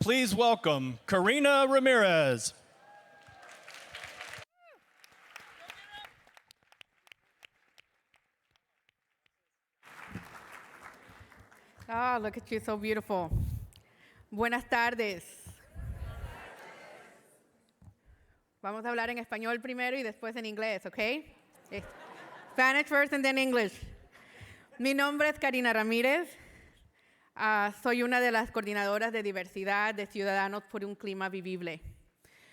Please welcome Karina Ramirez. Ah, look at you, so beautiful. Buenas tardes. Vamos a hablar en español primero y después en inglés, ¿ok? Spanish first and then English. Mi nombre es Karina Ramírez. Soy una de las coordinadoras de diversidad de Ciudadanos por un Clima Vivible.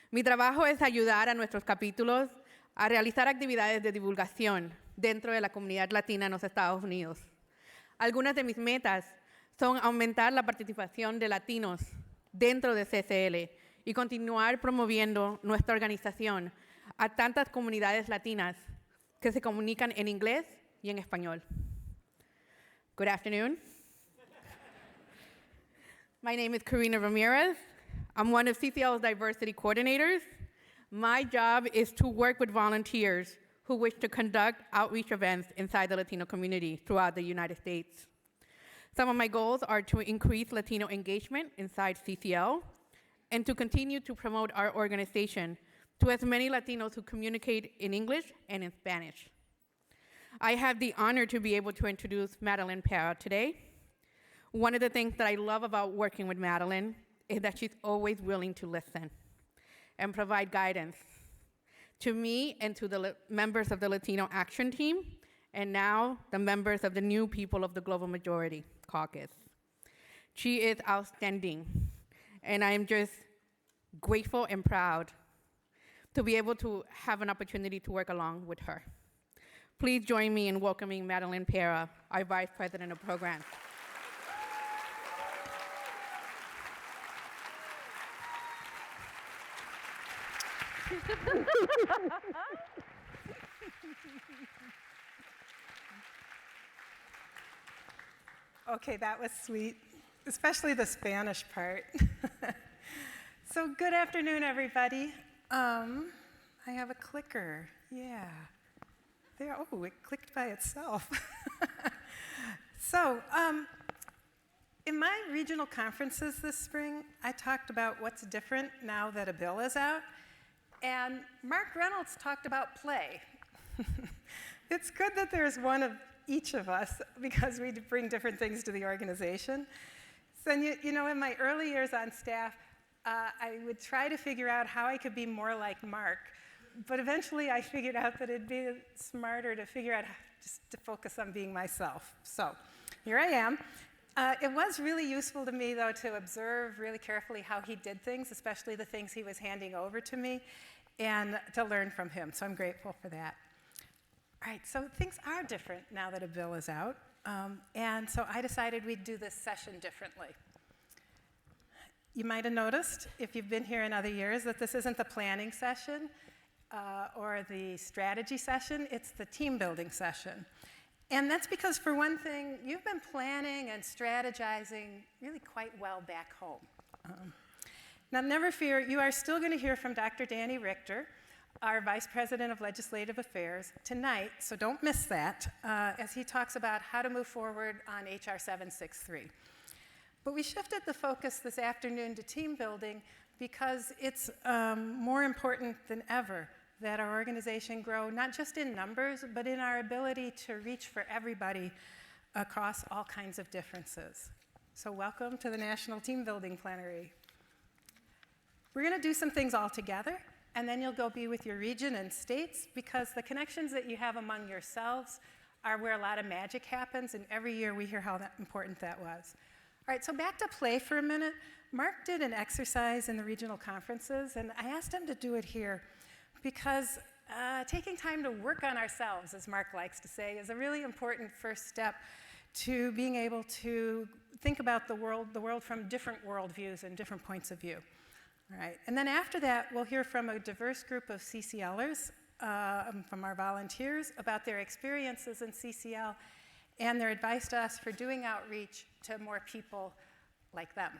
Mi trabajo es ayudar a nuestros capítulos a realizar actividades de divulgación dentro de la comunidad latina en los Estados Unidos. Algunas de mis metas son aumentar la participación de latinos dentro de CCL y continuar promoviendo nuestra organización a tantas comunidades latinas que se comunican en inglés y en español. Good afternoon. My name is Karina Ramirez. I'm one of CCL's diversity coordinators. My job is to work with volunteers who wish to conduct outreach events inside the Latino community throughout the United States. Some of my goals are to increase Latino engagement inside CCL and to continue to promote our organization to as many Latinos who communicate in English and in Spanish. I have the honor to be able to introduce Madeleine today. One of the things that I love about working with Madeleine is that she's always willing to listen and provide guidance to me and to the members of the Latino Action Team, and now the members of the new People of the Global Majority Caucus. She is outstanding, and I am just grateful and proud to be able to have an opportunity to work along with her. Please join me in welcoming Madeleine Pera, our Vice President of Programs. Okay, that was sweet, especially the Spanish part. So good afternoon, everybody. I have a clicker. Yeah. There. Oh, it clicked by itself. So, in my regional conferences this spring, I talked about what's different now that a bill is out, and Mark Reynolds talked about play. It's good that there's one of each of us because we bring different things to the organization. So, you know, in my early years on staff, I would try to figure out how I could be more like Mark, but eventually I figured out that it'd be smarter to figure out just to focus on being myself. So here I am. It was really useful to me, though, to observe really carefully how he did things, especially the things he was handing over to me, and to learn from him. So I'm grateful for that. All right, so things are different now that a bill is out. And so I decided we'd do this session differently. You might have noticed, if you've been here in other years, that this isn't the planning session or the strategy session, it's the team building session. And that's because, for one thing, you've been planning and strategizing really quite well back home. Now, never fear, you are still going to hear from Dr. Danny Richter, our Vice President of Legislative Affairs, tonight, so don't miss that, as he talks about how to move forward on HR 763. But we shifted the focus this afternoon to team building because it's more important than ever that our organization grow, not just in numbers, but in our ability to reach for everybody across all kinds of differences. So welcome to the National Team Building Plenary. We're going to do some things all together, and then you'll go be with your region and states, because the connections that you have among yourselves are where a lot of magic happens, and every year we hear how important that was. All right, so back to play for a minute. Mark did an exercise in the regional conferences, and I asked him to do it here because taking time to work on ourselves, as Mark likes to say, is a really important first step to being able to think about the world from different worldviews and different points of view. All right, and then after that, we'll hear from a diverse group of CCLers, from our volunteers, about their experiences in CCL and their advice to us for doing outreach to more people like them.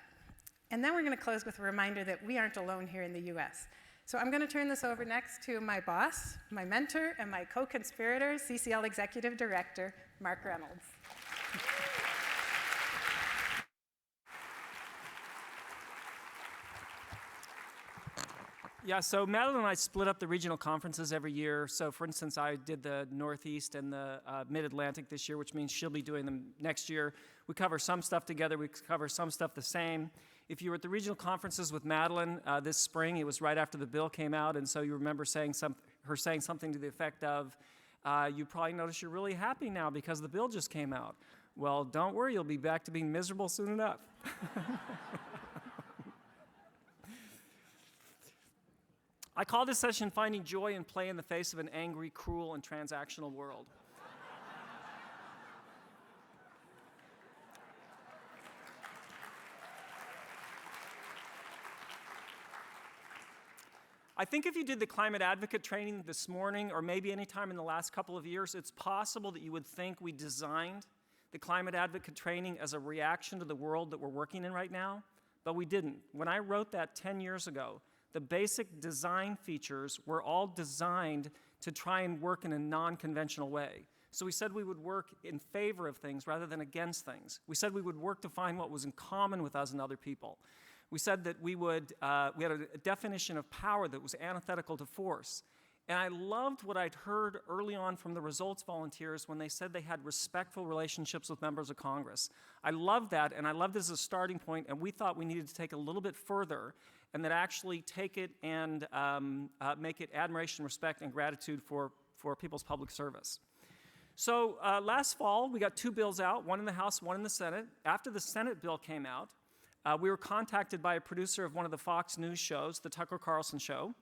And then we're going to close with a reminder that we aren't alone here in the US. So I'm going to turn this over next to my boss, my mentor, and my co-conspirator, CCL Executive Director, Mark Reynolds. Yeah, so Madeleine and I split up the regional conferences every year. So, for instance, I did the Northeast and the Mid-Atlantic this year, which means she'll be doing them next year. We cover some stuff together. We cover some stuff the same. If you were at the regional conferences with Madeleine this spring, it was right after the bill came out, and so you remember her saying something to the effect of, you probably notice you're really happy now because the bill just came out. Well, don't worry, you'll be back to being miserable soon enough. I call this session Finding Joy and Play in the Face of an Angry, Cruel, and Transactional World. I think if you did the climate advocate training this morning, or maybe any time in the last couple of years, it's possible that you would think we designed the climate advocate training as a reaction to the world that we're working in right now, but we didn't. When I wrote that 10 years ago, the basic design features were all designed to try and work in a non-conventional way. So we said we would work in favor of things rather than against things. We said we would work to find what was in common with us and other people. We said that we had a definition of power that was antithetical to force. And I loved what I'd heard early on from the results volunteers when they said they had respectful relationships with members of Congress. I loved that, and I loved it as a starting point, and we thought we needed to take it a little bit further and that actually take it and make it admiration, respect, and gratitude for people's public service. So last fall, we got 2 bills out, one in the House, one in the Senate. After the Senate bill came out, we were contacted by a producer of one of the Fox News shows, the Tucker Carlson Show,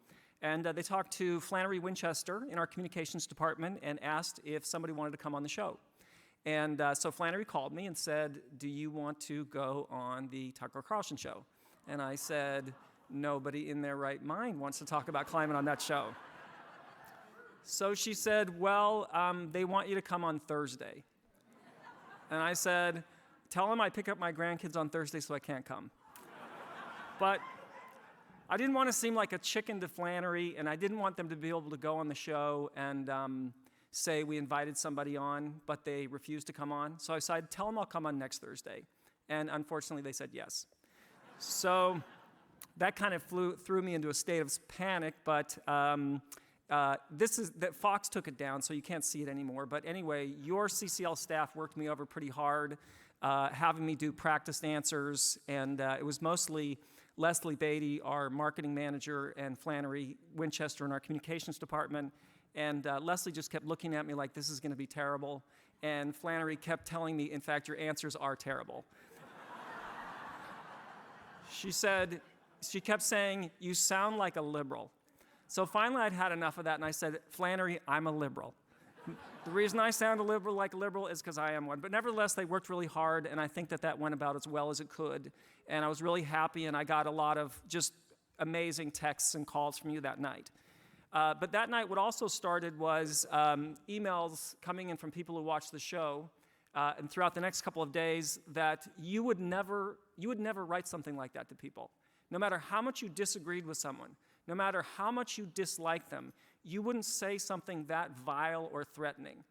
and they talked to Flannery Winchester in our communications department and asked if somebody wanted to come on the show. And so Flannery called me and said, do you want to go on the Tucker Carlson Show? And I said, nobody in their right mind wants to talk about climate on that show. So she said, well, they want you to come on Thursday. And I said, tell them I pick up my grandkids on Thursday so I can't come. But I didn't want to seem like a chicken to Flannery, and I didn't want them to be able to go on the show and say we invited somebody on, but they refused to come on. So I decided, tell them I'll come on next Thursday. And unfortunately, they said yes. So that kind of threw me into a state of panic, but Fox took it down, so you can't see it anymore. But anyway, your CCL staff worked me over pretty hard, having me do practiced answers, and it was mostly Leslie Beatty, our marketing manager, and Flannery Winchester in our communications department. And Leslie just kept looking at me like, this is going to be terrible. And Flannery kept telling me, in fact, your answers are terrible. She kept saying, you sound like a liberal. So finally I'd had enough of that, and I said, Flannery, I'm a liberal. The reason I sound like a liberal is because I am one. But nevertheless, they worked really hard, and I think that went about as well as it could. And I was really happy, and I got a lot of just amazing texts and calls from you that night. But that night, what also started was emails coming in from people who watched the show, and throughout the next couple of days, that you would never write something like that to people. No matter how much you disagreed with someone, no matter how much you disliked them, you wouldn't say something that vile or threatening.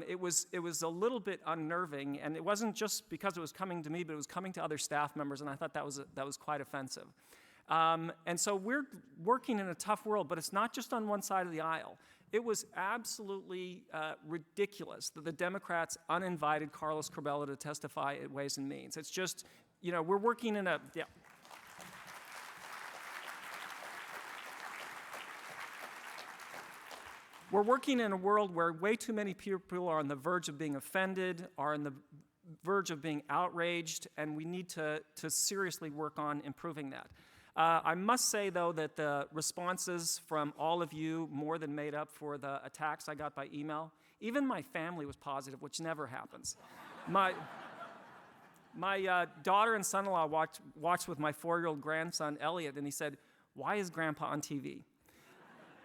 It was a little bit unnerving, and it wasn't just because it was coming to me, but it was coming to other staff members, and I thought that was quite offensive. And so we're working in a tough world, but it's not just on one side of the aisle. It was absolutely ridiculous that the Democrats uninvited Carlos Curbelo to testify at Ways and Means. It's just, we're working in a, yeah. We're working in a world where way too many people are on the verge of being offended, are on the verge of being outraged, and we need to seriously work on improving that. I must say, though, that the responses from all of you more than made up for the attacks I got by email. Even my family was positive, which never happens. My daughter and son-in-law watched with my 4-year-old grandson, Elliot, and he said, why is Grandpa on TV?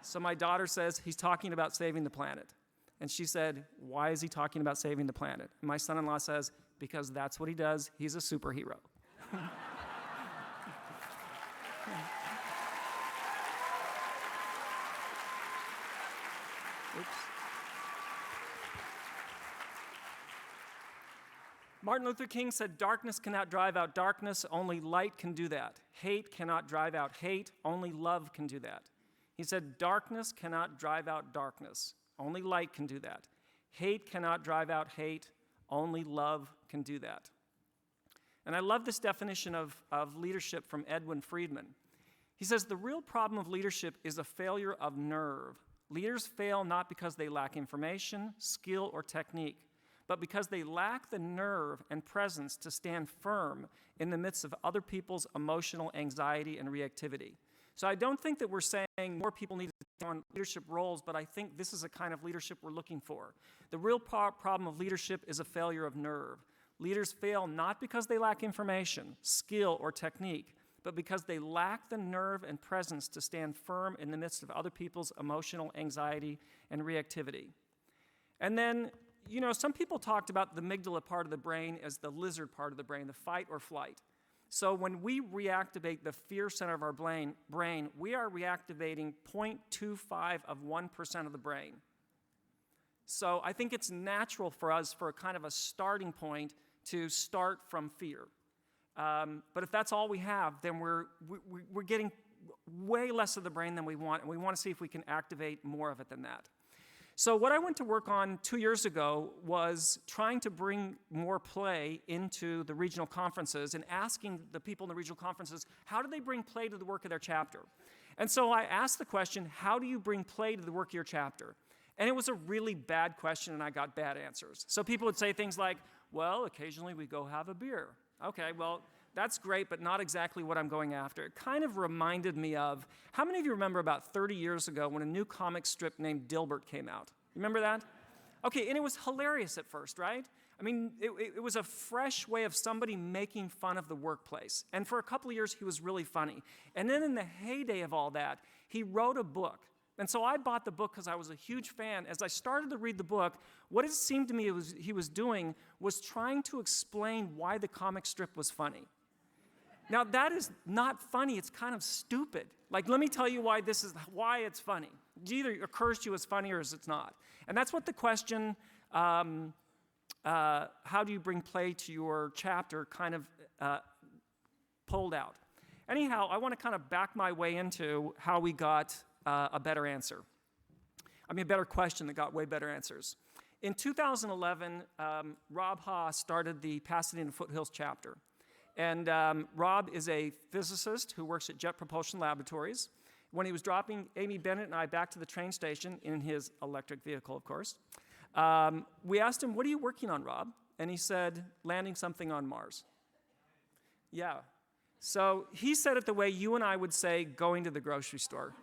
So my daughter says, he's talking about saving the planet. And she said, why is he talking about saving the planet? And my son-in-law says, because that's what he does. He's a superhero. Oops. Martin Luther King said, darkness cannot drive out darkness, only light can do that. Hate cannot drive out hate, only love can do that. He said, darkness cannot drive out darkness, only light can do that. Hate cannot drive out hate, only love can do that. And I love this definition of leadership from Edwin Friedman. He says, the real problem of leadership is a failure of nerve. Leaders fail not because they lack information, skill, or technique, but because they lack the nerve and presence to stand firm in the midst of other people's emotional anxiety and reactivity. So I don't think that we're saying more people need to take on leadership roles, but I think this is a kind of leadership we're looking for. The real problem of leadership is a failure of nerve. Leaders fail not because they lack information, skill, or technique, but because they lack the nerve and presence to stand firm in the midst of other people's emotional anxiety and reactivity. And then, you know, some people talked about the amygdala part of the brain as the lizard part of the brain, the fight or flight. So when we reactivate the fear center of our brain, we are reactivating 0.25 of 1% of the brain. So I think it's natural for us, for a kind of a starting point, to start from fear. But if that's all we have, then we're getting way less of the brain than we want, and we want to see if we can activate more of it than that. So what I went to work on 2 years ago was trying to bring more play into the regional conferences and asking the people in the regional conferences, how do they bring play to the work of their chapter? And so I asked the question, how do you bring play to the work of your chapter? And it was a really bad question, and I got bad answers. So people would say things like, well, occasionally we go have a beer. Okay, well, that's great, but not exactly what I'm going after. It kind of reminded me of, how many of you remember about 30 years ago when a new comic strip named Dilbert came out? Remember that? Okay, and it was hilarious at first, right? I mean, it was a fresh way of somebody making fun of the workplace. And for a couple of years, he was really funny. And then in the heyday of all that, he wrote a book. And so I bought the book because I was a huge fan. As I started to read the book, what it seemed to me he was doing was trying to explain why the comic strip was funny. Now, that is not funny. It's kind of stupid. Like, let me tell you why it's funny. It either occurs to you as funny or as it's not. And that's what the question, how do you bring play to your chapter, kind of pulled out. Anyhow, I want to kind of back my way into how we got a better answer. I mean, a better question that got way better answers. In 2011, Rob Ha started the Pasadena Foothills chapter. And Rob is a physicist who works at Jet Propulsion Laboratories. When he was dropping Amy Bennett and I back to the train station in his electric vehicle, of course, we asked him, what are you working on, Rob? And he said, landing something on Mars. Yeah. So he said it the way you and I would say, going to the grocery store.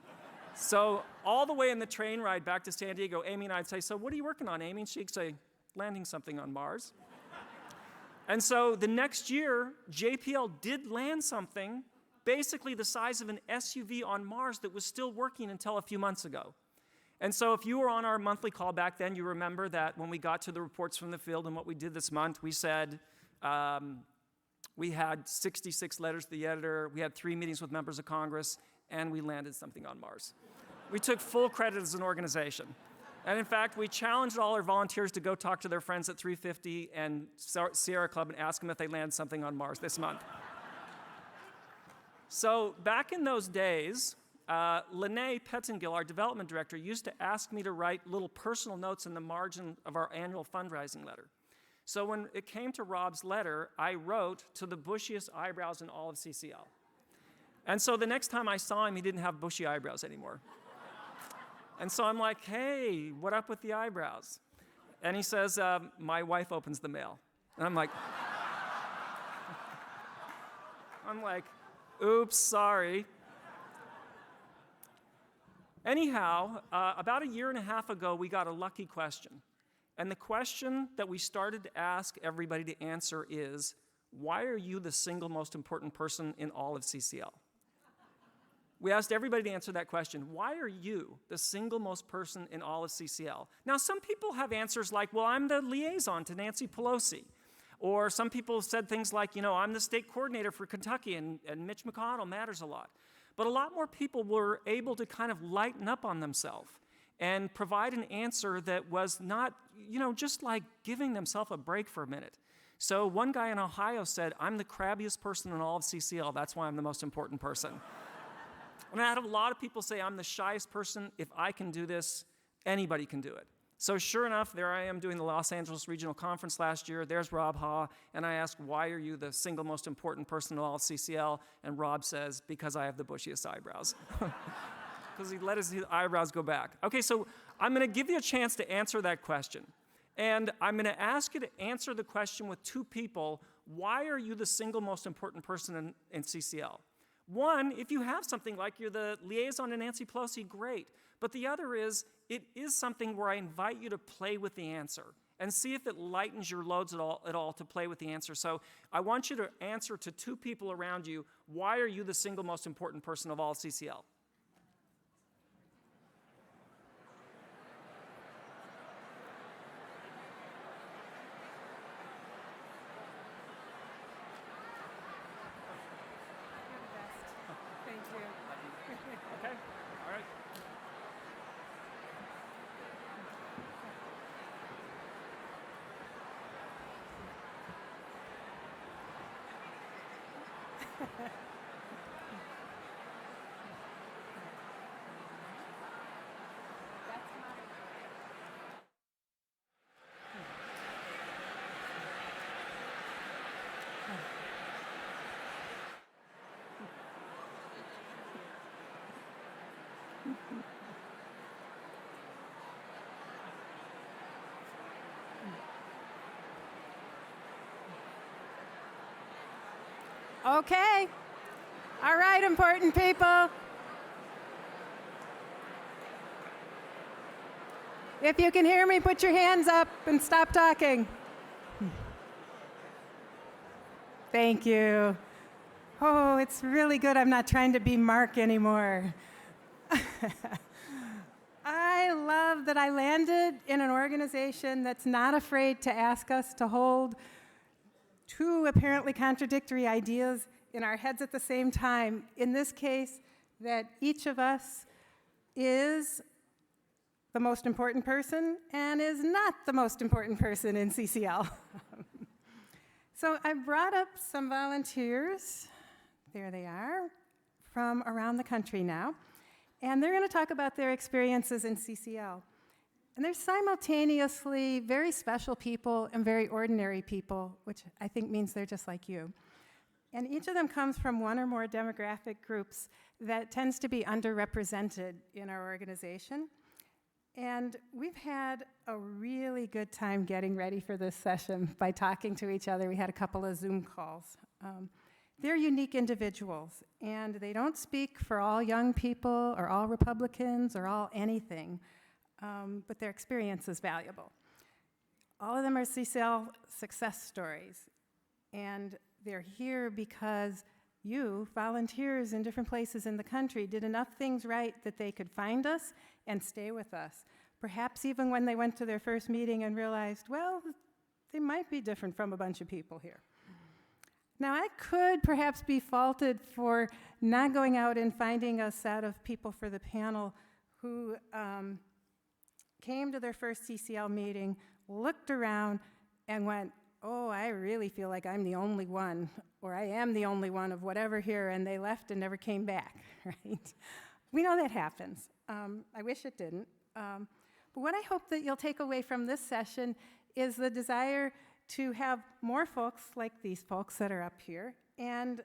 So all the way in the train ride back to San Diego, Amy and I'd say, so what are you working on, Amy? And she'd say, landing something on Mars. And so the next year, JPL did land something basically the size of an SUV on Mars that was still working until a few months ago. And so if you were on our monthly call back then, you remember that when we got to the reports from the field and what we did this month, we said we had 66 letters to the editor, we had 3 meetings with members of Congress, and we landed something on Mars. We took full credit as an organization. And in fact, we challenged all our volunteers to go talk to their friends at 350 and Sierra Club and ask them if they land something on Mars this month. So back in those days, Lene Pettengill, our development director, used to ask me to write little personal notes in the margin of our annual fundraising letter. So when it came to Rob's letter, I wrote, to the bushiest eyebrows in all of CCL. And so the next time I saw him, he didn't have bushy eyebrows anymore. And so I'm like, hey, what up with the eyebrows? And he says, my wife opens the mail. And I'm like, oops, sorry. Anyhow, about a year and a half ago, we got a lucky question. And the question that we started to ask everybody to answer is, why are you the single most important person in all of CCL? We asked everybody to answer that question. Why are you the single most person in all of CCL? Now, some people have answers like, well, I'm the liaison to Nancy Pelosi. Or some people said things like, you know, I'm the state coordinator for Kentucky, and Mitch McConnell matters a lot. But a lot more people were able to kind of lighten up on themselves and provide an answer that was not, you know, just like giving themselves a break for a minute. So one guy in Ohio said, I'm the crabbiest person in all of CCL. That's why I'm the most important person. And I had a lot of people say, I'm the shyest person. If I can do this, anybody can do it. So sure enough, there I am doing the Los Angeles Regional Conference last year. There's Rob Ha, and I asked, why are you the single most important person in all of CCL? And Rob says, because I have the bushiest eyebrows. Because he let his eyebrows go back. Okay, so I'm going to give you a chance to answer that question. And I'm going to ask you to answer the question with two people. Why are you the single most important person in CCL? One, if you have something like you're the liaison to Nancy Pelosi, great. But the other is, it is something where I invite you to play with the answer and see if it lightens your loads at all to play with the answer. So I want you to answer to two people around you, why are you the single most important person of all CCL? Okay, all right. Okay. All right, important people. If you can hear me, put your hands up and stop talking. Thank you. Oh, it's really good I'm not trying to be Mark anymore. I love that I landed in an organization that's not afraid to ask us to hold two apparently contradictory ideas in our heads at the same time. In this case, that each of us is the most important person and is not the most important person in CCL. So I brought up some volunteers, there they are, from around the country now, and they're going to talk about their experiences in CCL. And they're simultaneously very special people and very ordinary people, which I think means they're just like you. And each of them comes from one or more demographic groups that tends to be underrepresented in our organization. And we've had a really good time getting ready for this session by talking to each other. We had a couple of Zoom calls. They're unique individuals, and they don't speak for all young people or all Republicans or all anything. But their experience is valuable. All of them are CCL success stories, and they're here because you, volunteers in different places in the country, did enough things right that they could find us and stay with us. Perhaps even when they went to their first meeting and realized, well, they might be different from a bunch of people here. Now, I could perhaps be faulted for not going out and finding a set of people for the panel who came to their first CCL meeting, looked around, and went, oh, I really feel like I'm the only one, or I am the only one of whatever here, and they left and never came back, right? We know that happens. I wish it didn't. But what I hope that you'll take away from this session is the desire to have more folks like these folks that are up here, and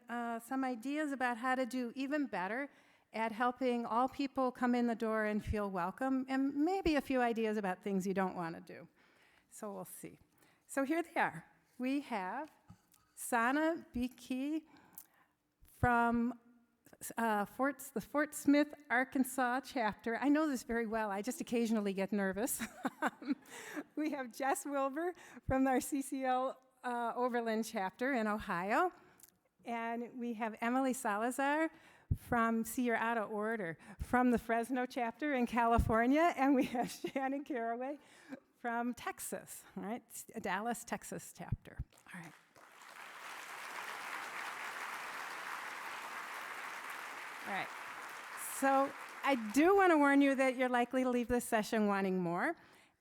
some ideas about how to do even better at helping all people come in the door and feel welcome, and maybe a few ideas about things you don't want to do. So we'll see. So here they are. We have Soniyyah Biki from the Fort Smith, Arkansas chapter. I know this very well. I just occasionally get nervous. We have Jess Wilber from our CCL Oberlin chapter in Ohio. And we have Emily Salazar from, see, you're out of order, from the Fresno chapter in California. And we have Shannon Caraway from Texas, all right? Dallas, Texas chapter. All right. All right. So I do want to warn you that you're likely to leave this session wanting more.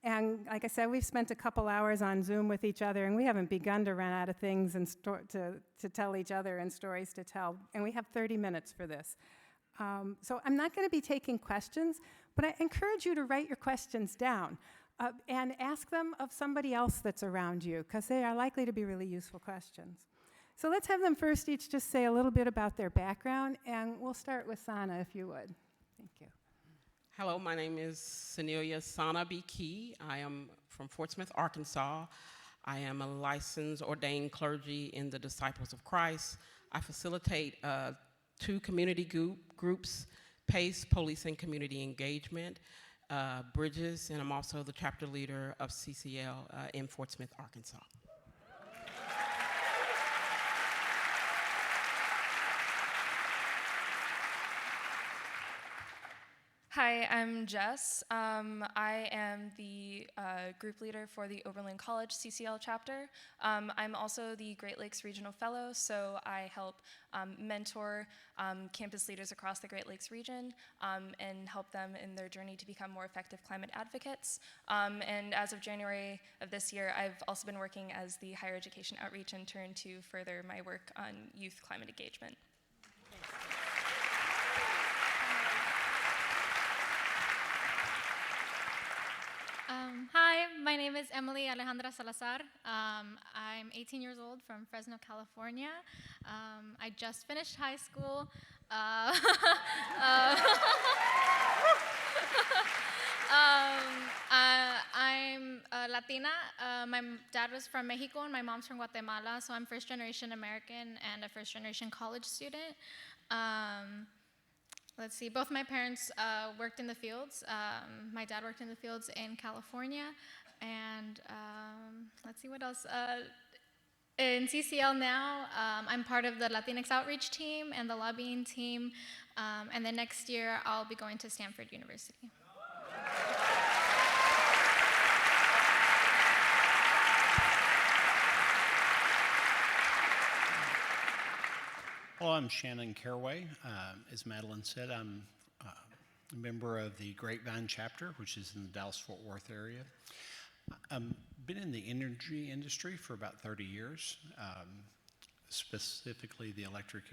And like I said, we've spent a couple hours on Zoom with each other, and we haven't begun to run out of things and to tell each other and stories to tell. And we have 30 minutes for this. So I'm not going to be taking questions, but I encourage you to write your questions down and ask them of somebody else that's around you, because they are likely to be really useful questions. So let's have them first each just say a little bit about their background, and we'll start with Soniyyah, if you would. Thank you. Hello, my name is Soniyyah B. Key. I am from Fort Smith, Arkansas. I am a licensed ordained clergy in the Disciples of Christ. I facilitate 2 community groups, PACE, Police and Community Engagement, Bridges, and I'm also the chapter leader of CCL in Fort Smith, Arkansas. Hi, I'm Jess. I am the group leader for the Oberlin College CCL chapter. I'm also the Great Lakes Regional Fellow, so I help mentor campus leaders across the Great Lakes region and help them in their journey to become more effective climate advocates. And as of January of this year, I've also been working as the higher education outreach intern to further my work on youth climate engagement. Hi, my name is Emily Alejandra Salazar. I'm 18 years old from Fresno, California. I just finished high school. I'm Latina. My dad was from Mexico and my mom's from Guatemala, so I'm first generation American and a first generation college student. Let's see, both my parents worked in the fields. My dad worked in the fields in California, and let's see what else. In CCL now, I'm part of the Latinx outreach team and the lobbying team, and then next year I'll be going to Stanford University. Hello, I'm Shannon Caraway. As Madeleine said, I'm a member of the Grapevine chapter, which is in the Dallas-Fort Worth area. I've been in the energy industry for about 30 years, specifically the electric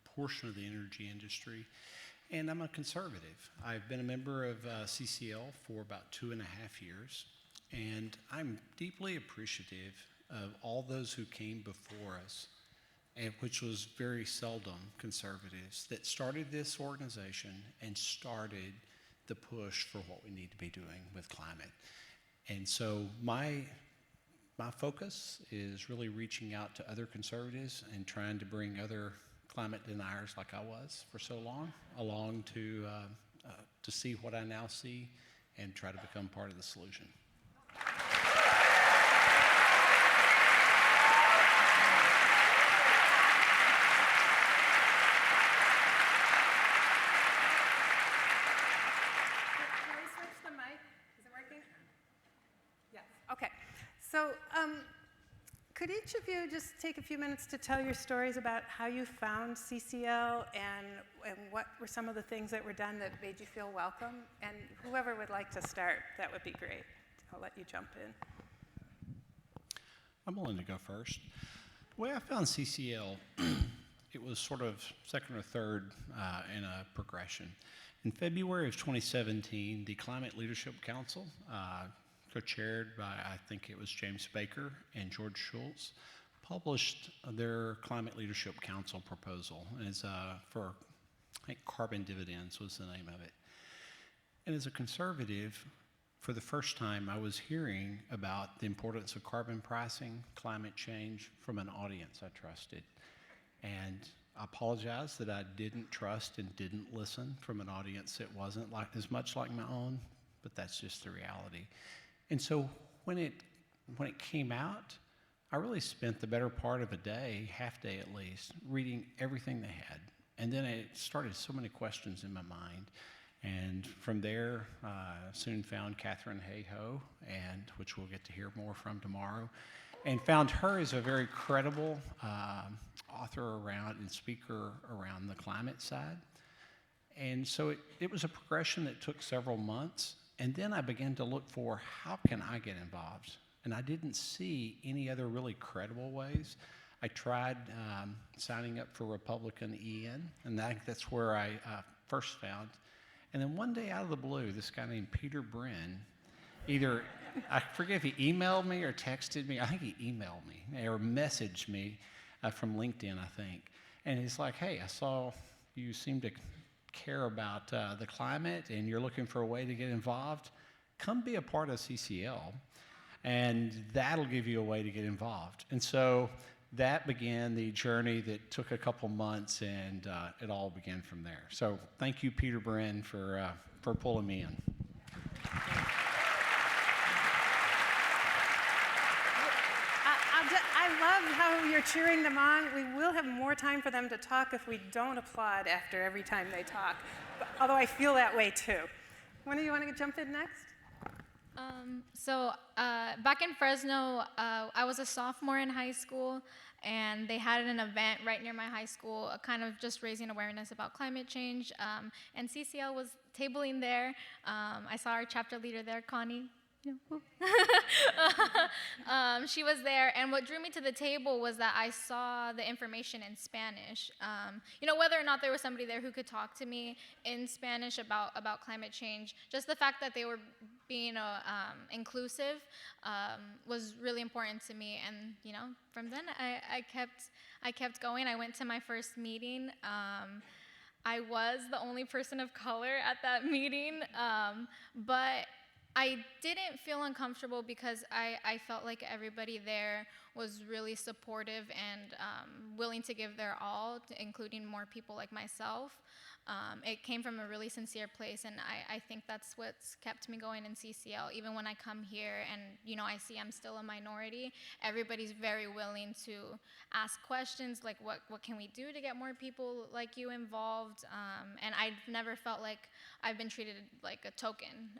portion of the energy industry, and I'm a conservative. I've been a member of CCL for about 2.5 years, and I'm deeply appreciative of all those who came before us, and which was very seldom conservatives, that started this organization and started the push for what we need to be doing with climate. And so my focus is really reaching out to other conservatives and trying to bring other climate deniers like I was for so long along to see what I now see and try to become part of the solution. So could each of you just take a few minutes to tell your stories about how you found CCL and what were some of the things that were done that made you feel welcome? And whoever would like to start, that would be great. I'll let you jump in. I'm willing to go first. The way I found CCL, it was sort of second or third in a progression. In February of 2017, the Climate Leadership Council, co-chaired by, I think it was James Baker and George Schultz, published their Climate Leadership Council proposal. And it's for, I think, carbon dividends was the name of it. And as a conservative, for the first time, I was hearing about the importance of carbon pricing, climate change from an audience I trusted. And I apologize that I didn't trust and didn't listen from an audience that wasn't like as much like my own, but that's just the reality. And so when it came out, I really spent the better part of a day, half day at least, reading everything they had. And then it started so many questions in my mind. And from there, soon found Catherine Hayhoe, and which we'll get to hear more from tomorrow, and found her as a very credible author around and speaker around the climate side. And so it was a progression that took several months. And then I began to look for how can I get involved? And I didn't see any other really credible ways. I tried signing up for Republican EN, and that's where I first found. And then one day out of the blue, this guy named Peter Brin, either, I forget if he emailed me or texted me. I think he emailed me or messaged me from LinkedIn, I think. And he's like, hey, I saw you seem to care about the climate and you're looking for a way to get involved. Come be a part of CCL, and that'll give you a way to get involved. And so that began the journey that took a couple months, and it all began from there. So thank you, Peter Brin, for pulling me in. I love how you're cheering them on. We will have more time for them to talk if we don't applaud after every time they talk, although I feel that way too. When do you want to jump in next? Back in Fresno, I was a sophomore in high school, and they had an event right near my high school, kind of just raising awareness about climate change, and CCL was tabling there. I saw our chapter leader there, Connie. She was there, and what drew me to the table was that I saw the information in Spanish. Whether or not there was somebody there who could talk to me in Spanish about climate change, just the fact that they were being inclusive was really important to me. And from then I kept going. I went to my first meeting. I was the only person of color at that meeting, but I didn't feel uncomfortable because I felt like everybody there was really supportive and willing to give their all, including more people like myself. It came from a really sincere place, and I think that's what's kept me going in CCL. Even when I come here and I see I'm still a minority, everybody's very willing to ask questions like, what can we do to get more people like you involved? And I've never felt like I've been treated like a token.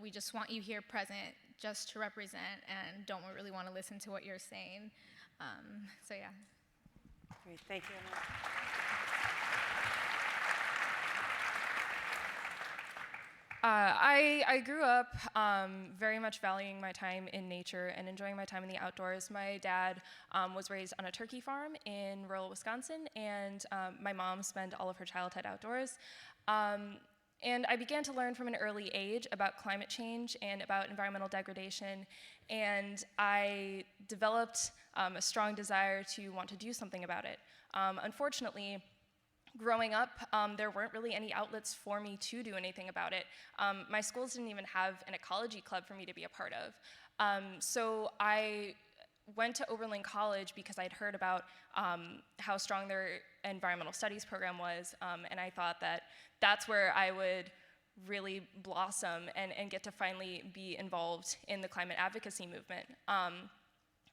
We just want you here present just to represent and don't really want to listen to what you're saying. So yeah. Great, thank you. I grew up very much valuing my time in nature and enjoying my time in the outdoors. My dad was raised on a turkey farm in rural Wisconsin, and my mom spent all of her childhood outdoors. And I began to learn from an early age about climate change and about environmental degradation, and I developed a strong desire to want to do something about it. Unfortunately, growing up, there weren't really any outlets for me to do anything about it. My schools didn't even have an ecology club for me to be a part of. So I went to Oberlin College because I'd heard about how strong their environmental studies program was, and I thought that that's where I would really blossom and get to finally be involved in the climate advocacy movement.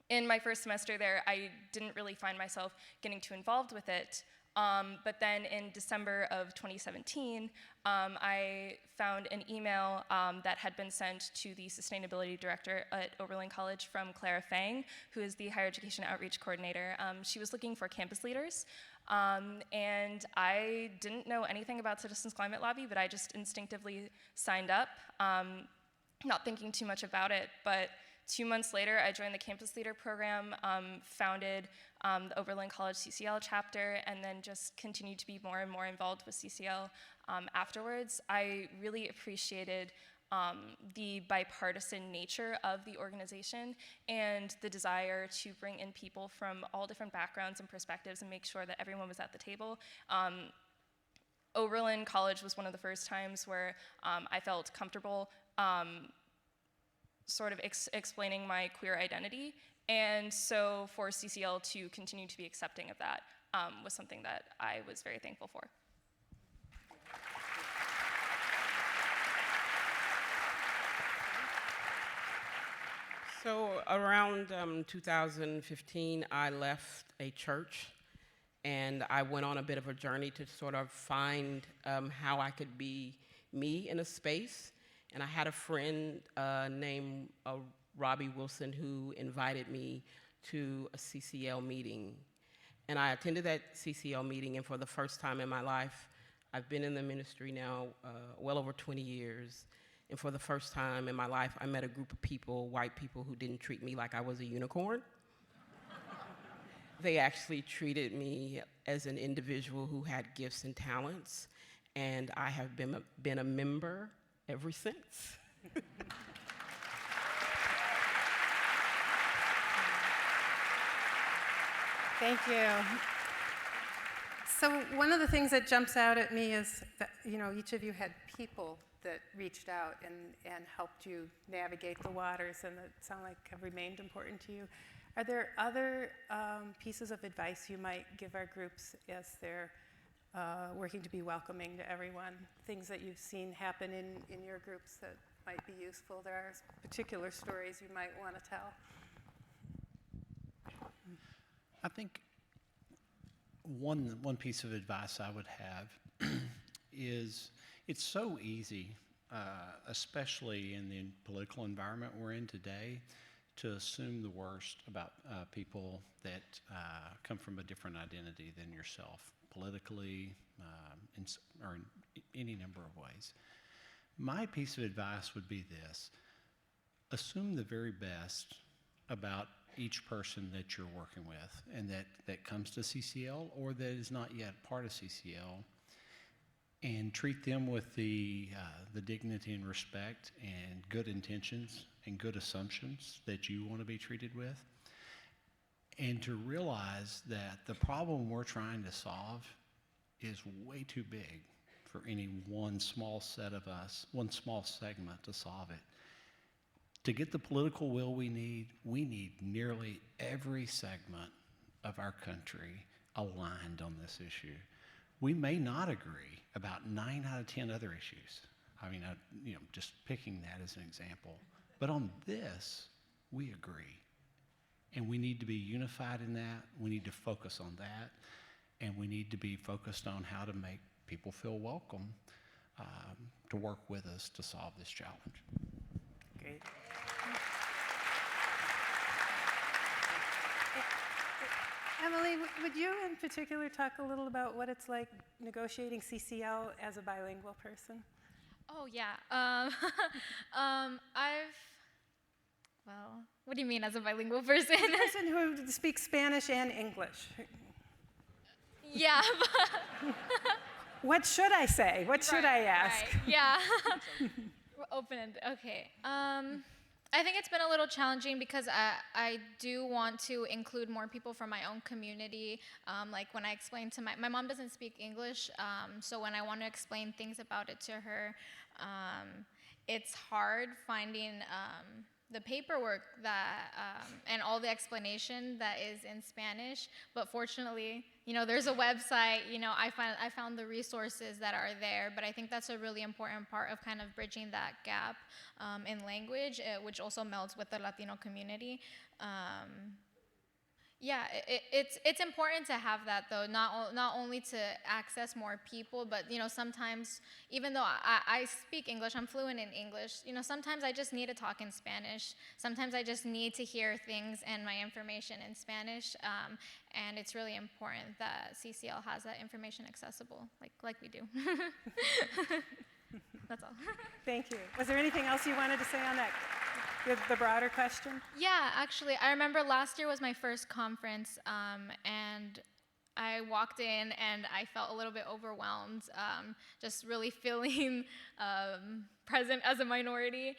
In my first semester there, I didn't really find myself getting too involved with it. But then in December of 2017, I found an email that had been sent to the sustainability director at Oberlin College from Clara Fang, who is the higher education outreach coordinator. She was looking for campus leaders, and I didn't know anything about Citizens Climate Lobby, but I just instinctively signed up, not thinking too much about it. But 2 months later, I joined the campus leader program, founded the Oberlin College CCL chapter, and then just continued to be more and more involved with CCL afterwards. I really appreciated the bipartisan nature of the organization and the desire to bring in people from all different backgrounds and perspectives and make sure that everyone was at the table. Oberlin College was one of the first times where I felt comfortable sort of explaining my queer identity, and so for CCL to continue to be accepting of that was something that I was very thankful for. So around 2015, I left a church, and I went on a bit of a journey to sort of find how I could be me in a space. And I had a friend named Robbie Wilson who invited me to a CCL meeting. And I attended that CCL meeting, and for the first time in my life, I've been in the ministry now well over 20 years. And for the first time in my life, I met a group of people, white people, who didn't treat me like I was a unicorn. They actually treated me as an individual who had gifts and talents, and I have been a member ever since. Thank you. So one of the things that jumps out at me is that, each of you had people that reached out and helped you navigate the waters, and that sound like have remained important to you. Are there other pieces of advice you might give our groups as they're working to be welcoming to everyone? Things that you've seen happen in your groups that might be useful? There are particular stories you might want to tell. I think one piece of advice I would have is it's so easy, especially in the political environment we're in today, to assume the worst about people that come from a different identity than yourself, politically, or in any number of ways. My piece of advice would be this: assume the very best about each person that you're working with and that comes to CCL or that is not yet part of CCL, and treat them with the dignity and respect and good intentions and good assumptions that you want to be treated with, and to realize that the problem we're trying to solve is way too big for any one small set of us, one small segment to solve it. To get the political will we need nearly every segment of our country aligned on this issue. We may not agree about 9 out of 10 other issues. I mean, just picking that as an example. But on this, we agree. And we need to be unified in that. We need to focus on that. And we need to be focused on how to make people feel welcome to work with us to solve this challenge. Great. Emily, would you in particular talk a little about what it's like negotiating CCL as a bilingual person? Oh, yeah. What do you mean as a bilingual person? A person who speaks Spanish and English. Yeah. What should I say? What should I ask? Right. Yeah. We're open-ended. Okay. I think it's been a little challenging because I do want to include more people from my own community. Like when I explain to my mom doesn't speak English, so when I want to explain things about it to her, it's hard finding the paperwork that and all the explanation that is in Spanish. But fortunately, there's a website. I found the resources that are there. But I think that's a really important part of kind of bridging that gap in language, which also melds with the Latino community. Yeah, it's important to have that though, not only to access more people, but sometimes even though I speak English, I'm fluent in English, sometimes I just need to talk in Spanish. Sometimes I just need to hear things and my information in Spanish, and it's really important that CCL has that information accessible, like we do. That's all. Thank you. Was there anything else you wanted to say on that? The broader question? Yeah, actually, I remember last year was my first conference, and I walked in and I felt a little bit overwhelmed, just really feeling present as a minority.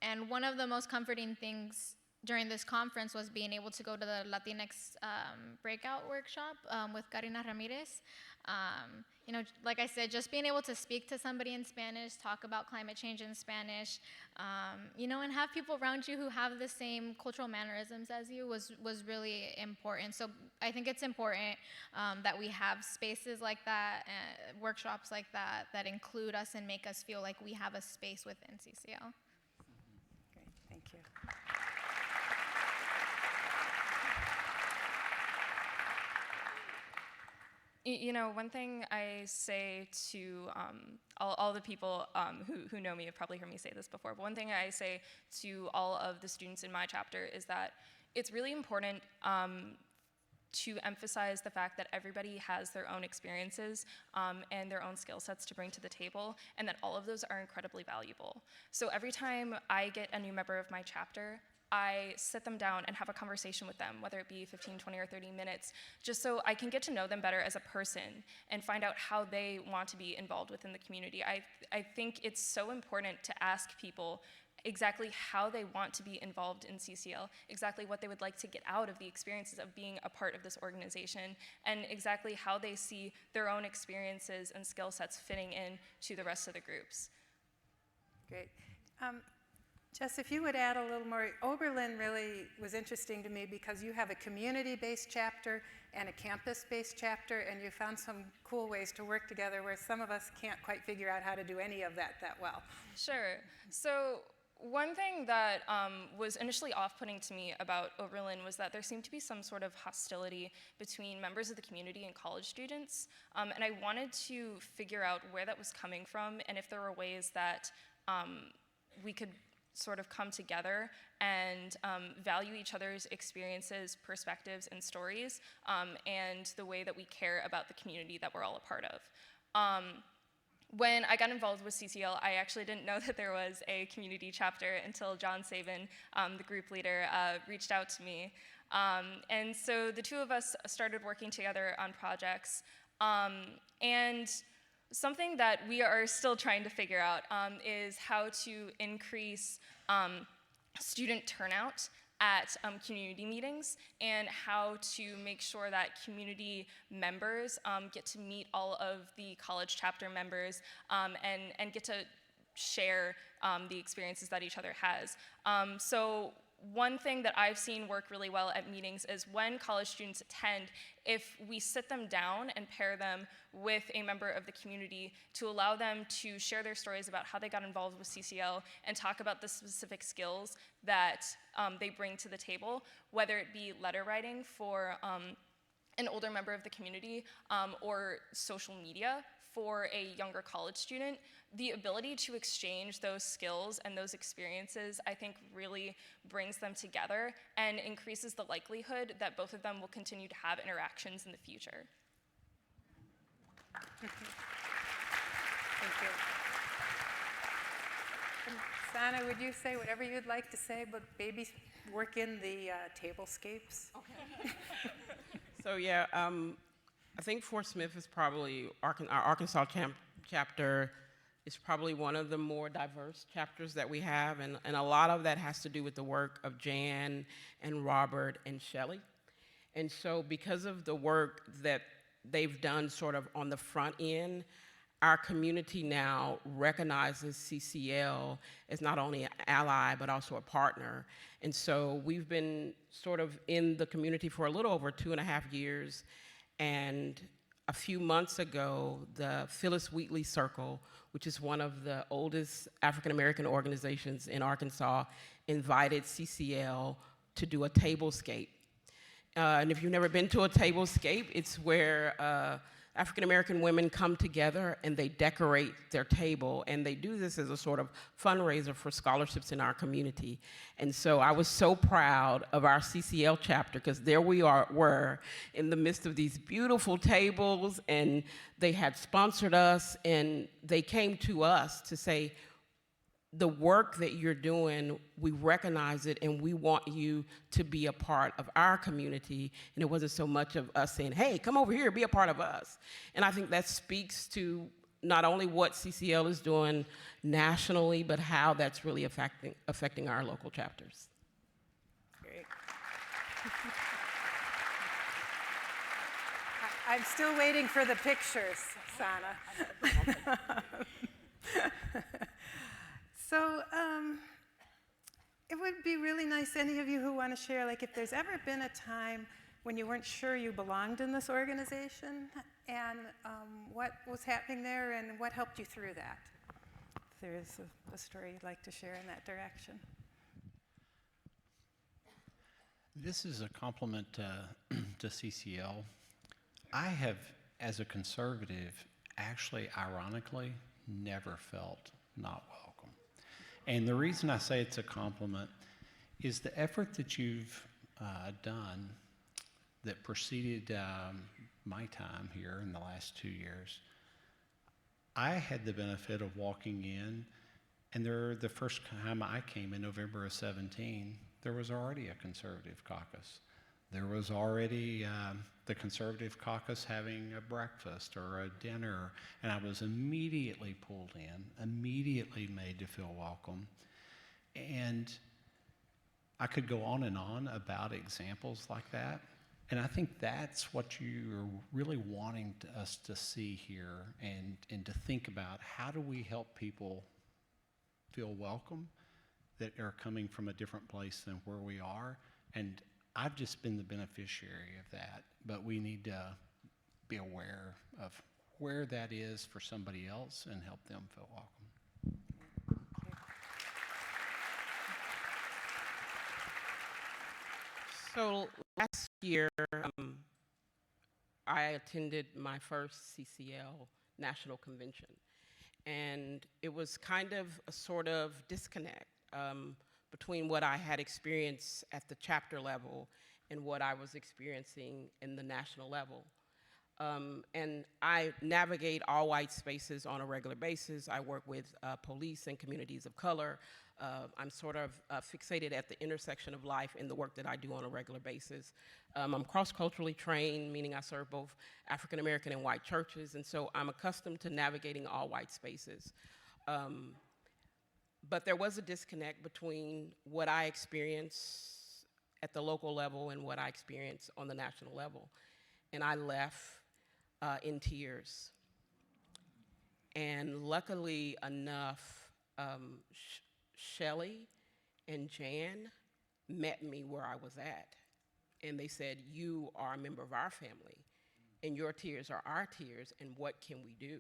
And one of the most comforting things during this conference was being able to go to the Latinx breakout workshop with Karina Ramirez. Like I said, just being able to speak to somebody in Spanish, talk about climate change in Spanish, and have people around you who have the same cultural mannerisms as you was really important. So I think it's important that we have spaces like that, workshops like that, that include us and make us feel like we have a space within CCL. Great, thank you. One thing I say to all the people who know me have probably heard me say this before, but one thing I say to all of the students in my chapter is that it's really important to emphasize the fact that everybody has their own experiences and their own skill sets to bring to the table, and that all of those are incredibly valuable. So every time I get a new member of my chapter, I sit them down and have a conversation with them, whether it be 15, 20, or 30 minutes, just so I can get to know them better as a person and find out how they want to be involved within the community. I think it's so important to ask people exactly how they want to be involved in CCL, exactly what they would like to get out of the experiences of being a part of this organization, and exactly how they see their own experiences and skill sets fitting in to the rest of the groups. Great. Jess, if you would add a little more, Oberlin really was interesting to me because you have a community-based chapter and a campus-based chapter, and you found some cool ways to work together where some of us can't quite figure out how to do any of that well. Sure. So one thing that was initially off-putting to me about Oberlin was that there seemed to be some sort of hostility between members of the community and college students, and I wanted to figure out where that was coming from and if there were ways that we could sort of come together and value each other's experiences, perspectives, and stories, and the way that we care about the community that we're all a part of. When I got involved with CCL, I actually didn't know that there was a community chapter until John Sabin, the group leader, reached out to me. And so the two of us started working together on projects. And something that we are still trying to figure out is how to increase student turnout at community meetings, and how to make sure that community members get to meet all of the college chapter members and get to share the experiences that each other has. So one thing that I've seen work really well at meetings is when college students attend, if we sit them down and pair them with a member of the community to allow them to share their stories about how they got involved with CCL and talk about the specific skills that they bring to the table, whether it be letter writing for an older member of the community or social media for a younger college student, the ability to exchange those skills and those experiences, I think, really brings them together and increases the likelihood that both of them will continue to have interactions in the future. Thank you. And Soniyyah, would you say whatever you'd like to say, but maybe work in the tablescapes? Okay. So yeah, I think Fort Smith is probably, our Arkansas chapter is probably one of the more diverse chapters that we have, and a lot of that has to do with the work of Jan and Robert and Shelley. And so because of the work that they've done sort of on the front end, our community now recognizes CCL as not only an ally, but also a partner. And so we've been sort of in the community for a little over 2.5 years, and a few months ago, the Phyllis Wheatley Circle, which is one of the oldest African-American organizations in Arkansas, invited CCL to do a tablescape. And if you've never been to a tablescape, it's where African-American women come together and they decorate their table, and they do this as a sort of fundraiser for scholarships in our community. And so I was so proud of our CCL chapter, because there we were in the midst of these beautiful tables, and they had sponsored us, and they came to us to say, the work that you're doing, we recognize it, and we want you to be a part of our community. And it wasn't so much of us saying, hey, come over here, be a part of us. And I think that speaks to not only what CCL is doing nationally, but how that's really affecting our local chapters. Great. I'm still waiting for the pictures, Sana. So it would be really nice, any of you who want to share, like if there's ever been a time when you weren't sure you belonged in this organization, and what was happening there and what helped you through that. If there is a story you'd like to share in that direction. This is a compliment to CCL. I have, as a conservative, actually, ironically, never felt not welcome. And the reason I say it's a compliment is the effort that you've done that preceded my time here in the last 2 years, I had the benefit of walking in, and the first time I came in November of 17, there was already a conservative caucus. There was already the conservative caucus having a breakfast or a dinner, and I was immediately pulled in, immediately made to feel welcome. And I could go on and on about examples like that. And I think that's what you're really wanting us to see here and to think about. How do we help people feel welcome that are coming from a different place than where we are? And I've just been the beneficiary of that, but we need to be aware of where that is for somebody else and help them feel welcome. So last year, I attended my first CCL national convention, and it was kind of a sort of disconnect between what I had experienced at the chapter level and what I was experiencing in the national level. And I navigate all white spaces on a regular basis. I work with police and communities of color. I'm sort of fixated at the intersection of life in the work that I do on a regular basis. I'm cross-culturally trained, meaning I serve both African American and white churches, and so I'm accustomed to navigating all white spaces. But there was a disconnect between what I experienced at the local level and what I experienced on the national level. And I left in tears. And luckily enough, Shelly and Jan met me where I was at. And they said, you are a member of our family, and your tears are our tears, and what can we do?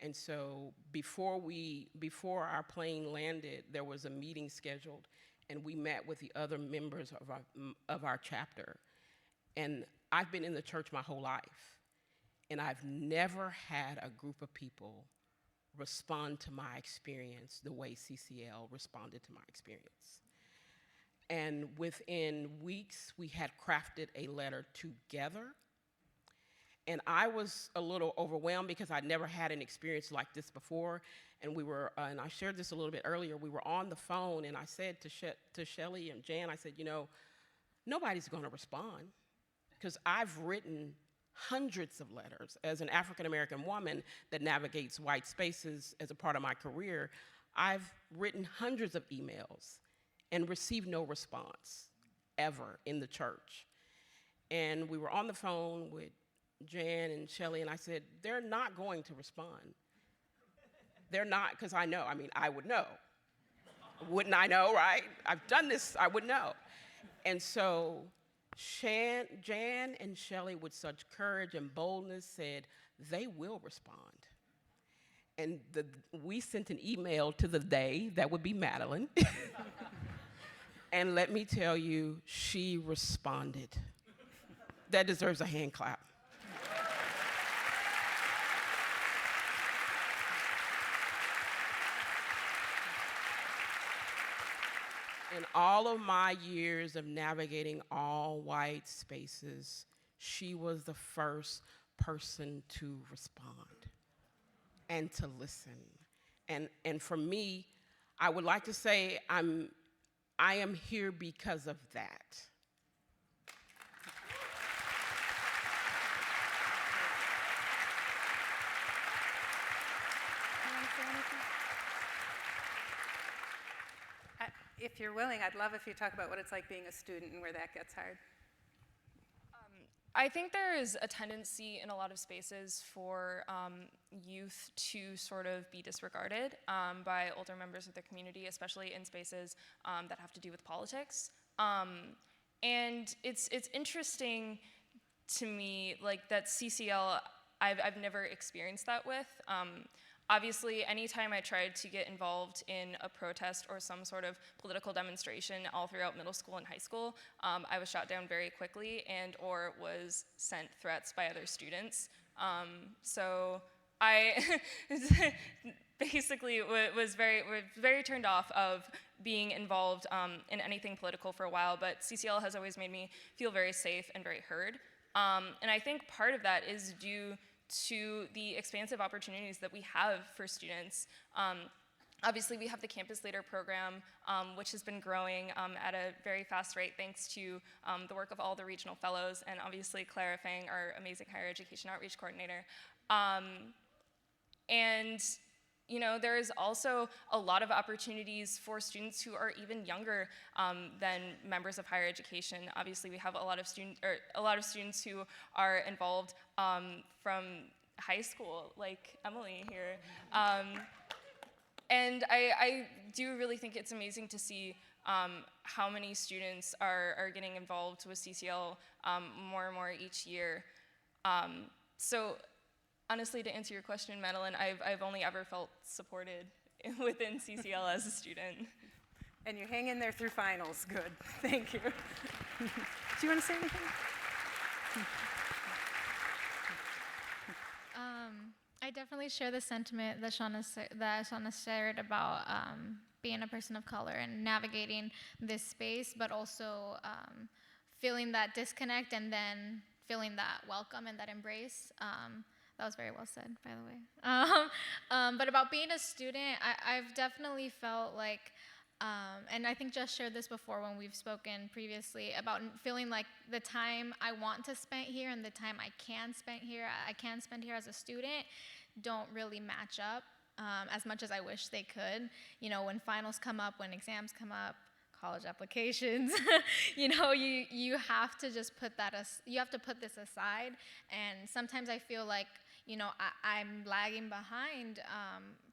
And so before our plane landed, there was a meeting scheduled, and we met with the other members of our chapter. And I've been in the church my whole life, and I've never had a group of people respond to my experience the way CCL responded to my experience. And within weeks, we had crafted a letter together. And I was a little overwhelmed because I'd never had an experience like this before. And we were, and I shared this a little bit earlier, we were on the phone, and I said to Shelly and Jan, I said, you know, nobody's gonna respond, because I've written hundreds of letters as an African-American woman that navigates white spaces as a part of my career. I've written hundreds of emails and received no response ever in the church. And we were on the phone with Jan and Shelly, and I said, they're not going to respond. They're not, because I know, I mean, I would know. Wouldn't I know, right? I've done this, I would know. And so Jan and Shelly, with such courage and boldness, said, they will respond. And we sent an email to the they, that would be Madeleine. And let me tell you, she responded. That deserves a hand clap. In all of my years of navigating all white spaces, she was the first person to respond and to listen. And for me, I would like to say I am here because of that. If you're willing, I'd love if you talk about what it's like being a student and where that gets hard. I think there is a tendency in a lot of spaces for youth to sort of be disregarded by older members of the community, especially in spaces that have to do with politics. And it's interesting to me, like, that CCL, I've never experienced that with. Obviously, anytime I tried to get involved in a protest or some sort of political demonstration all throughout middle school and high school, I was shot down very quickly and or was sent threats by other students. So basically was very turned off of being involved in anything political for a while, but CCL has always made me feel very safe and very heard. And I think part of that is due to the expansive opportunities that we have for students. Obviously, we have the Campus Leader program, which has been growing at a very fast rate thanks to the work of all the regional fellows, and obviously Clara Fang, our amazing higher education outreach coordinator. And you know, there is also a lot of opportunities for students who are even younger than members of higher education. Obviously, we have a lot of students who are involved from high school, like Emily here. And I do really think it's amazing to see how many students are getting involved with CCL more and more each year. So honestly, to answer your question, Madeleine, I've only ever felt supported within CCL as a student. And you hang in there through finals. Good. Thank you. Do you want to say anything? I definitely share the sentiment that Shanna shared about being a person of color and navigating this space, but also feeling that disconnect and then feeling that welcome and that embrace. That was very well said, by the way. But about being a student, I've definitely felt like, and I think Jess shared this before when we've spoken previously, about feeling like the time I want to spend here and the time I can spend here as a student don't really match up as much as I wish they could. You know, when finals come up, when exams come up, college applications, you know, you have to just put this aside. And sometimes I feel like, you know, I'm lagging behind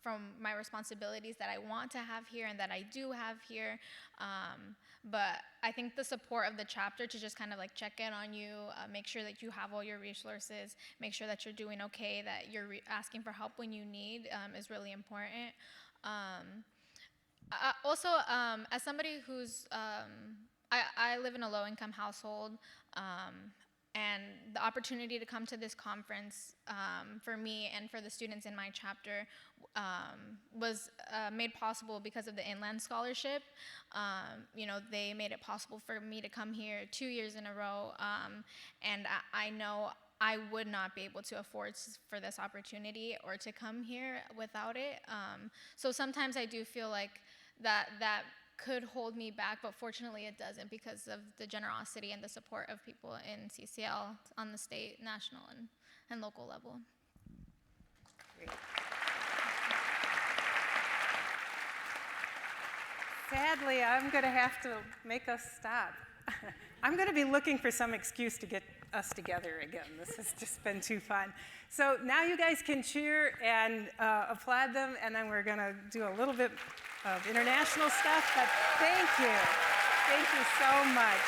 from my responsibilities that I want to have here and that I do have here. But I think the support of the chapter to just kind of like check in on you, make sure that you have all your resources, make sure that you're doing okay, that you're asking for help when you need is really important. Also, as somebody who's, I live in a low-income household, and the opportunity to come to this conference for me and for the students in my chapter was made possible because of the Inland Scholarship. You know, they made it possible for me to come here 2 years in a row, and I know I would not be able to afford for this opportunity or to come here without it. So sometimes I do feel like that could hold me back, but fortunately it doesn't because of the generosity and the support of people in CCL on the state, national, and local level. Great. Sadly, I'm going to have to make us stop. I'm going to be looking for some excuse to get us together again. This has just been too fun. So now you guys can cheer and applaud them, and then we're going to do a little bit of international stuff, but thank you. Thank you so much.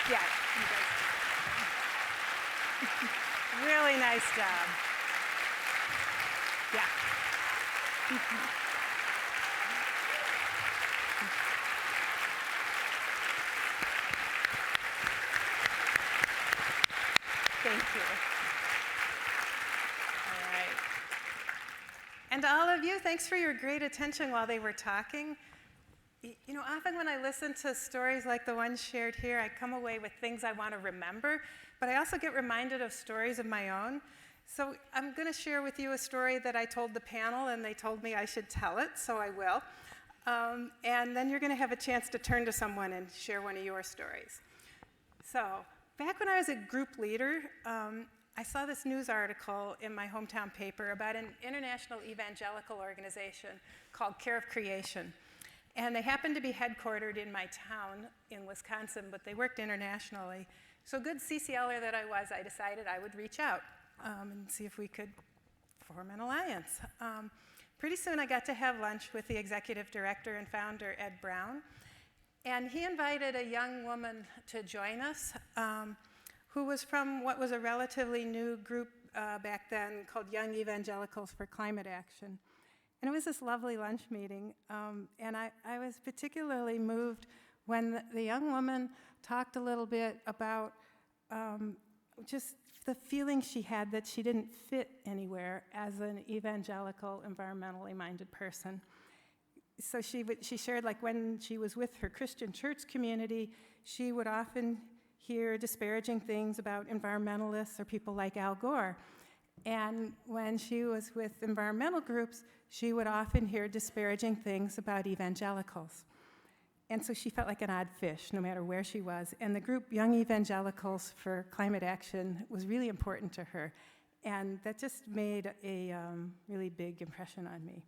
Yeah, you guys. Really nice job. Yeah. Thank you. All right. And to all of you, thanks for your great attention while they were talking. You know, often when I listen to stories like the one shared here, I come away with things I want to remember, but I also get reminded of stories of my own. So I'm going to share with you a story that I told the panel, and they told me I should tell it, so I will. And then you're going to have a chance to turn to someone and share one of your stories. So back when I was a group leader, I saw this news article in my hometown paper about an international evangelical organization called Care of Creation. And they happened to be headquartered in my town in Wisconsin, but they worked internationally. So good CCLer that I was, I decided I would reach out and see if we could form an alliance. Pretty soon I got to have lunch with the executive director and founder, Ed Brown. And he invited a young woman to join us who was from what was a relatively new group back then called Young Evangelicals for Climate Action. And it was this lovely lunch meeting. And I was particularly moved when the young woman talked a little bit about just the feeling she had that she didn't fit anywhere as an evangelical, environmentally minded person. So she shared, like, when she was with her Christian church community, she would often hear disparaging things about environmentalists or people like Al Gore. And when she was with environmental groups, she would often hear disparaging things about evangelicals. And so she felt like an odd fish, no matter where she was. And the group Young Evangelicals for Climate Action was really important to her. And that just made a really big impression on me.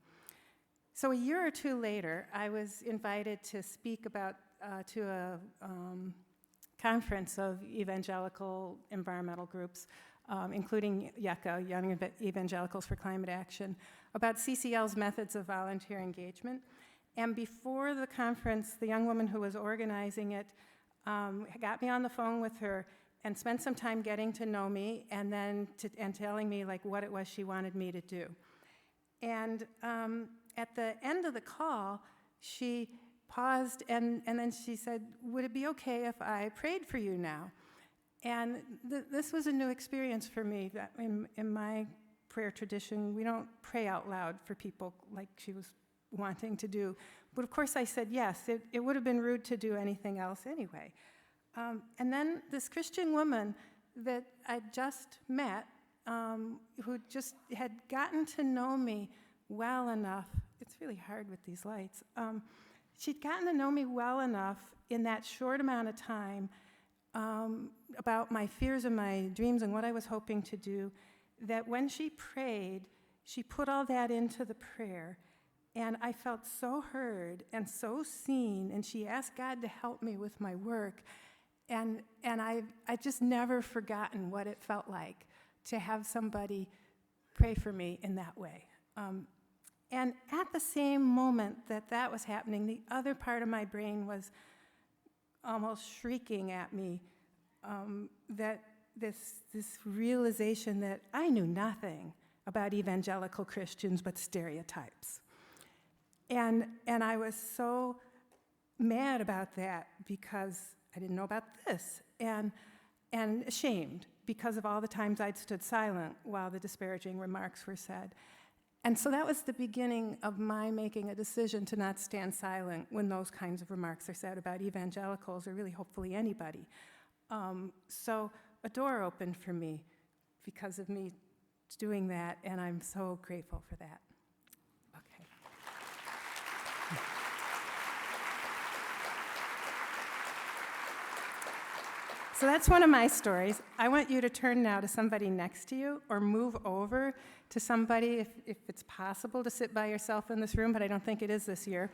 So a year or two later, I was invited to speak to a conference of evangelical environmental groups, including YECA, Young Evangelicals for Climate Action, about CCL's methods of volunteer engagement. And before the conference, the young woman who was organizing it got me on the phone with her and spent some time getting to know me and then telling me, like, what it was she wanted me to do. And at the end of the call, she paused and then she said, "Would it be okay if I prayed for you now?" And this was a new experience for me. That in my prayer tradition, we don't pray out loud for people like she was wanting to do. But of course I said yes. It would have been rude to do anything else anyway. And then this Christian woman that I just met, who just had gotten to know me well enough, it's really hard with these lights, she'd gotten to know me well enough in that short amount of time about my fears and my dreams and what I was hoping to do, that when she prayed, she put all that into the prayer. And I felt so heard and so seen, and she asked God to help me with my work. And I just never forgotten what it felt like to have somebody pray for me in that way. And at the same moment that was happening, the other part of my brain was almost shrieking at me, that this realization that I knew nothing about evangelical Christians but stereotypes. And I was so mad about that because I didn't know about this, and ashamed because of all the times I'd stood silent while the disparaging remarks were said. And so that was the beginning of my making a decision to not stand silent when those kinds of remarks are said about evangelicals, or really hopefully anybody. So a door opened for me because of me doing that, and I'm so grateful for that. Okay. So that's one of my stories. I want you to turn now to somebody next to you, or move over to somebody, if it's possible to sit by yourself in this room, but I don't think it is this year.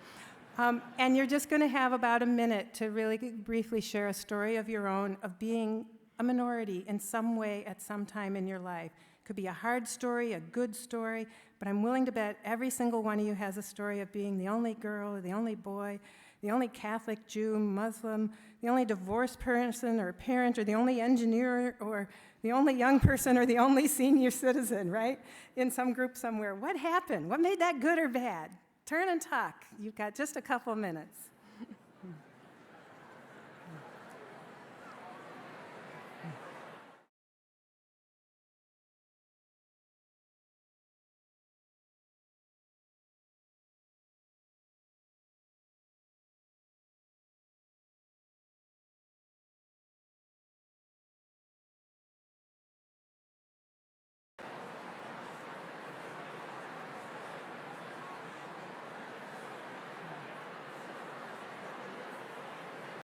And you're just going to have about a minute to really briefly share a story of your own, of being a minority in some way at some time in your life. It could be a hard story, a good story, but I'm willing to bet every single one of you has a story of being the only girl or the only boy, the only Catholic, Jew, Muslim, the only divorced person or parent, or the only engineer, or the only young person, or the only senior citizen, right? In some group somewhere. What happened? What made that good or bad? Turn and talk. You've got just a couple minutes.